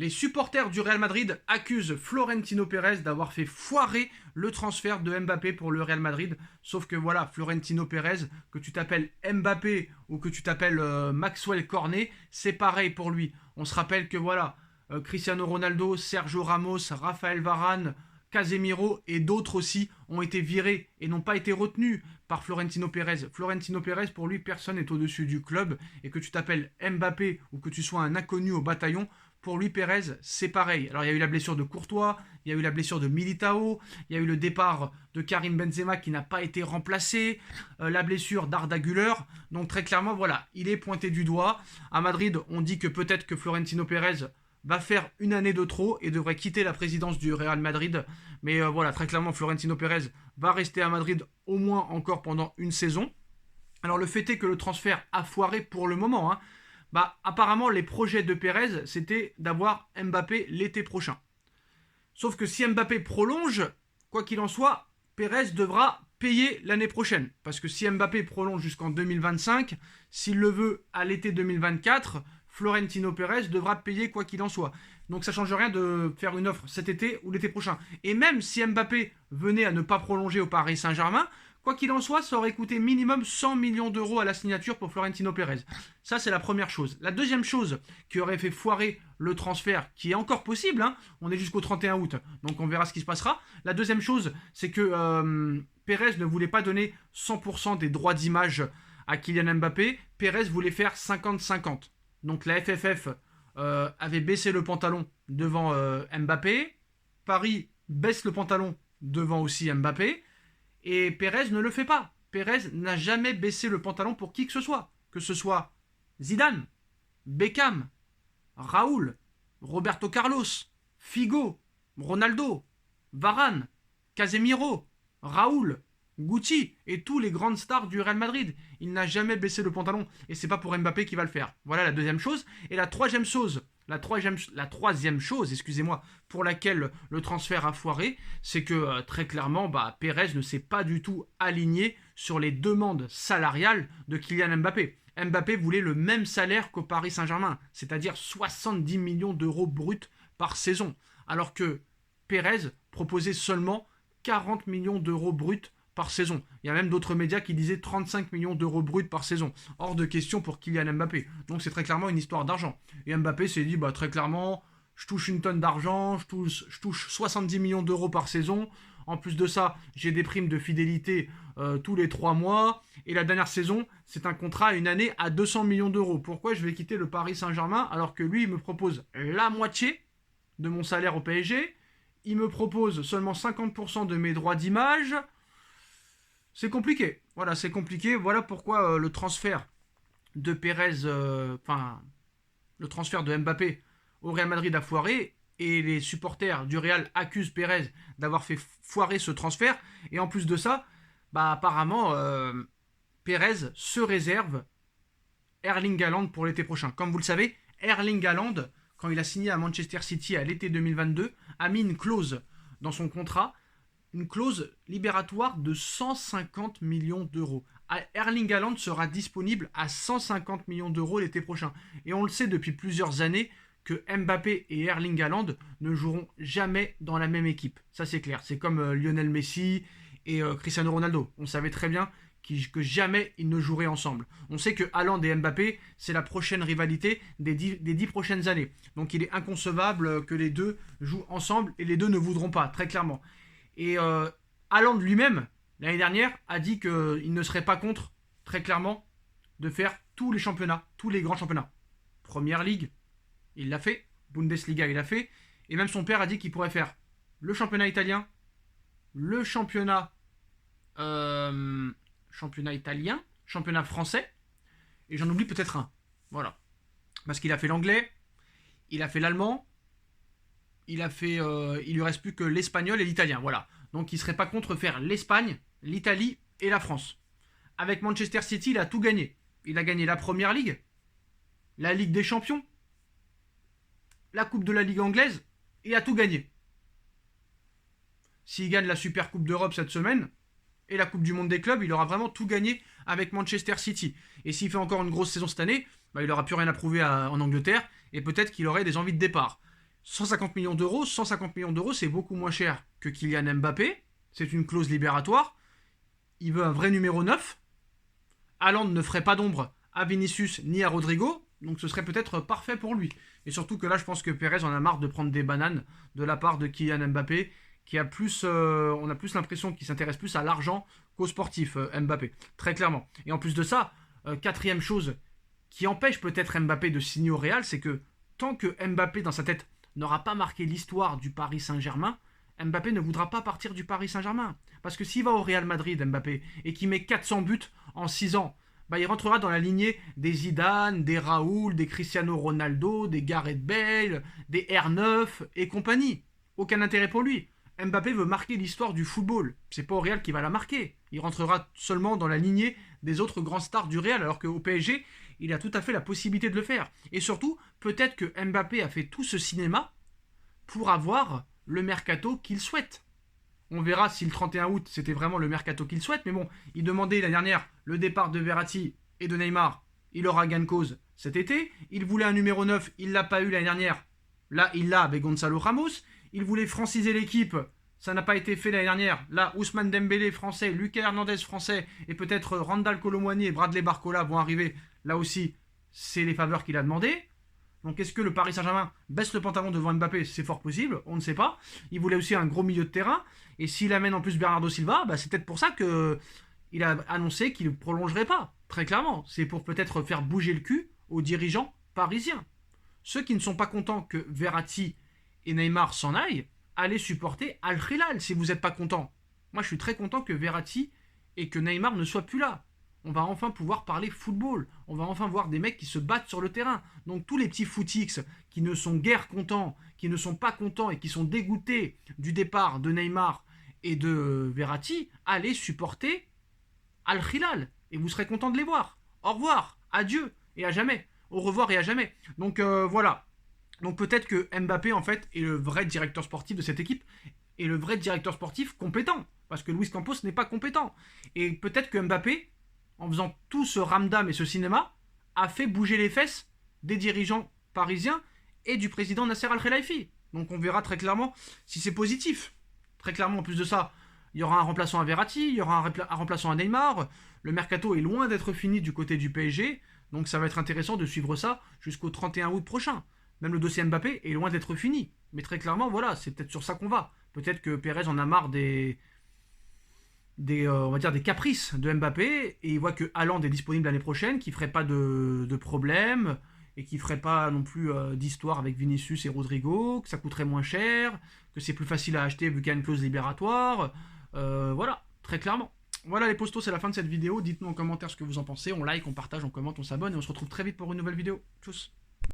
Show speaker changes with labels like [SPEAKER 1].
[SPEAKER 1] Les supporters du Real Madrid accusent Florentino Pérez d'avoir fait foirer le transfert de Mbappé pour le Real Madrid. Sauf que voilà, Florentino Pérez, que tu t'appelles Mbappé ou que tu t'appelles Maxwell Cornet, c'est pareil pour lui. On se rappelle que voilà, Cristiano Ronaldo, Sergio Ramos, Raphaël Varane, Casemiro et d'autres aussi ont été virés et n'ont pas été retenus par Florentino Pérez. Florentino Pérez, pour lui, personne n'est au-dessus du club. Et que tu t'appelles Mbappé ou que tu sois un inconnu au bataillon, pour lui, Pérez, c'est pareil. Alors, il y a eu la blessure de Courtois, il y a eu la blessure de Militao, il y a eu le départ de Karim Benzema qui n'a pas été remplacé, la blessure d'Arda Güler. Donc, très clairement, voilà, il est pointé du doigt. À Madrid, on dit que peut-être que Florentino Pérez va faire une année de trop et devrait quitter la présidence du Real Madrid. Mais voilà, très clairement, Florentino Pérez va rester à Madrid au moins encore pendant une saison. Alors, le fait est que le transfert a foiré pour le moment, hein. Apparemment, les projets de Pérez, c'était d'avoir Mbappé l'été prochain. Sauf que si Mbappé prolonge, quoi qu'il en soit, Pérez devra payer l'année prochaine. Parce que si Mbappé prolonge jusqu'en 2025, s'il le veut à l'été 2024, Florentino Pérez devra payer quoi qu'il en soit. Donc ça ne change rien de faire une offre cet été ou l'été prochain. Et même si Mbappé venait à ne pas prolonger au Paris Saint-Germain, quoi qu'il en soit, ça aurait coûté minimum 100 millions d'euros à la signature pour Florentino Pérez. Ça, c'est la première chose. La deuxième chose qui aurait fait foirer le transfert, qui est encore possible, hein, on est jusqu'au 31 août, donc on verra ce qui se passera. La deuxième chose, c'est que Pérez ne voulait pas donner 100% des droits d'image à Kylian Mbappé. Pérez voulait faire 50-50. Donc la FFF avait baissé le pantalon devant Mbappé. Paris baisse le pantalon devant aussi Mbappé. Et Pérez ne le fait pas. Pérez n'a jamais baissé le pantalon pour qui que ce soit. Que ce soit Zidane, Beckham, Raoul, Roberto Carlos, Figo, Ronaldo, Varane, Casemiro, Raoul, Gucci et tous les grandes stars du Real Madrid. Il n'a jamais baissé le pantalon et c'est pas pour Mbappé qui va le faire. Voilà la deuxième chose. Et la troisième chose, excusez-moi, pour laquelle le transfert a foiré, c'est que très clairement, Pérez ne s'est pas du tout aligné sur les demandes salariales de Kylian Mbappé. Mbappé voulait le même salaire qu'au Paris Saint-Germain, c'est-à-dire 70 millions d'euros bruts par saison, alors que Pérez proposait seulement 40 millions d'euros bruts par saison. Il y a même d'autres médias qui disaient 35 millions d'euros bruts par saison. Hors de question pour Kylian Mbappé. Donc c'est très clairement une histoire d'argent. Et Mbappé s'est dit, très clairement, je touche une tonne d'argent, je touche 70 millions d'euros par saison. En plus de ça, j'ai des primes de fidélité tous les 3 mois. Et la dernière saison, c'est un contrat à une année à 200 millions d'euros. Pourquoi je vais quitter le Paris Saint-Germain alors que lui, il me propose la moitié de mon salaire au PSG. Il me propose seulement 50% de mes droits d'image. C'est compliqué. Voilà, c'est compliqué. Voilà pourquoi le transfert de Pérez, le transfert de Mbappé au Real Madrid a foiré et les supporters du Real accusent Pérez d'avoir fait foirer ce transfert. Et en plus de ça, apparemment, Pérez se réserve Erling Haaland pour l'été prochain. Comme vous le savez, Erling Haaland, quand il a signé à Manchester City à l'été 2022, a mis une clause dans son contrat, une clause libératoire de 150 millions d'euros. Erling Haaland sera disponible à 150 millions d'euros l'été prochain. Et on le sait depuis plusieurs années que Mbappé et Erling Haaland ne joueront jamais dans la même équipe. Ça c'est clair. C'est comme Lionel Messi et Cristiano Ronaldo. On savait très bien que jamais ils ne joueraient ensemble. On sait que Haaland et Mbappé, c'est la prochaine rivalité des 10 prochaines années. Donc il est inconcevable que les deux jouent ensemble et les deux ne voudront pas, très clairement. Et Haaland lui-même, l'année dernière, a dit qu'il ne serait pas contre, très clairement, de faire tous les championnats, tous les grands championnats. Première Ligue, il l'a fait. Bundesliga, il l'a fait. Et même son père a dit qu'il pourrait faire le championnat italien, le championnat italien, championnat français, et j'en oublie peut-être un. Voilà. Parce qu'il a fait l'anglais, il a fait l'allemand, il lui reste plus que l'espagnol et l'italien, voilà. Donc il serait pas contre faire l'Espagne, l'Italie et la France. Avec Manchester City, il a tout gagné. Il a gagné la Première Ligue, la Ligue des Champions, la Coupe de la Ligue anglaise, et a tout gagné. S'il gagne la Super Coupe d'Europe cette semaine, et la Coupe du Monde des clubs, il aura vraiment tout gagné avec Manchester City. Et s'il fait encore une grosse saison cette année, il n'aura plus rien à prouver en Angleterre, et peut-être qu'il aurait des envies de départ. 150 millions d'euros. 150 millions d'euros, c'est beaucoup moins cher que Kylian Mbappé. C'est une clause libératoire. Il veut un vrai numéro 9. Haaland ne ferait pas d'ombre à Vinicius ni à Rodrigo. Donc ce serait peut-être parfait pour lui. Et surtout que là, je pense que Pérez en a marre de prendre des bananes de la part de Kylian Mbappé, qui a plus, on a plus l'impression qu'il s'intéresse plus à l'argent qu'au sportif, Mbappé. Très clairement. Et en plus de ça, quatrième chose qui empêche peut-être Mbappé de signer au Real, c'est que tant que Mbappé dans sa tête n'aura pas marqué l'histoire du Paris Saint-Germain, Mbappé ne voudra pas partir du Paris Saint-Germain. Parce que s'il va au Real Madrid, Mbappé, et qu'il met 400 buts en 6 ans, bah, il rentrera dans la lignée des Zidane, des Raoul, des Cristiano Ronaldo, des Gareth Bale, des R9 et compagnie. Aucun intérêt pour lui. Mbappé veut marquer l'histoire du football. C'est pas au Real qui va la marquer. Il rentrera seulement dans la lignée des autres grands stars du Real, alors qu'au PSG, il a tout à fait la possibilité de le faire. Et surtout, peut-être que Mbappé a fait tout ce cinéma pour avoir le mercato qu'il souhaite. On verra si le 31 août, c'était vraiment le mercato qu'il souhaite. Mais bon, il demandait l'année dernière le départ de Verratti et de Neymar. Il aura gain de cause cet été. Il voulait un numéro 9, il l'a pas eu l'année dernière. Là, il l'a avec Gonzalo Ramos. Il voulait franciser l'équipe. Ça n'a pas été fait l'année dernière. Là, Ousmane Dembélé français, Lucas Hernandez français et peut-être Randal Colomwani et Bradley Barcola vont arriver. Là aussi, c'est les faveurs qu'il a demandé. Donc est-ce que le Paris Saint-Germain baisse le pantalon devant Mbappé? C'est fort possible, on ne sait pas. Il voulait aussi un gros milieu de terrain. Et s'il amène en plus Bernardo Silva, bah c'est peut-être pour ça qu'il a annoncé qu'il ne prolongerait pas. Très clairement, c'est pour peut-être faire bouger le cul aux dirigeants parisiens. Ceux qui ne sont pas contents que Verratti et Neymar s'en aillent, allez supporter Al Hilal si vous n'êtes pas content. Moi je suis très content que Verratti et que Neymar ne soient plus là. On va enfin pouvoir parler football. On va enfin voir des mecs qui se battent sur le terrain. Donc tous les petits footix qui ne sont guère contents, qui ne sont pas contents et qui sont dégoûtés du départ de Neymar et de Verratti, allez supporter Al Hilal. Et vous serez contents de les voir. Au revoir, adieu et à jamais. Au revoir et à jamais. Donc voilà. Donc peut-être que Mbappé en fait est le vrai directeur sportif de cette équipe et le vrai directeur sportif compétent. Parce que Luis Campos n'est pas compétent. Et peut-être que Mbappé, en faisant tout ce ramdam et ce cinéma, a fait bouger les fesses des dirigeants parisiens et du président Nasser Al-Khelaifi. Donc on verra très clairement si c'est positif. Très clairement, en plus de ça, il y aura un remplaçant à Verratti, il y aura un remplaçant à Neymar. Le mercato est loin d'être fini du côté du PSG, donc ça va être intéressant de suivre ça jusqu'au 31 août prochain. Même le dossier Mbappé est loin d'être fini. Mais très clairement, voilà, c'est peut-être sur ça qu'on va. Peut-être que Pérez en a marre on va dire des caprices de Mbappé et il voit que Haaland est disponible l'année prochaine, qui ferait pas de problème et qui ferait pas non plus d'histoire avec Vinicius et Rodrigo, que ça coûterait moins cher, que c'est plus facile à acheter vu qu'il y a une clause libératoire. Voilà, très clairement. Voilà les postos, c'est la fin de cette vidéo. Dites-nous en commentaire ce que vous en pensez. On like, on partage, on commente, on s'abonne et on se retrouve très vite pour une nouvelle vidéo. Tchuss.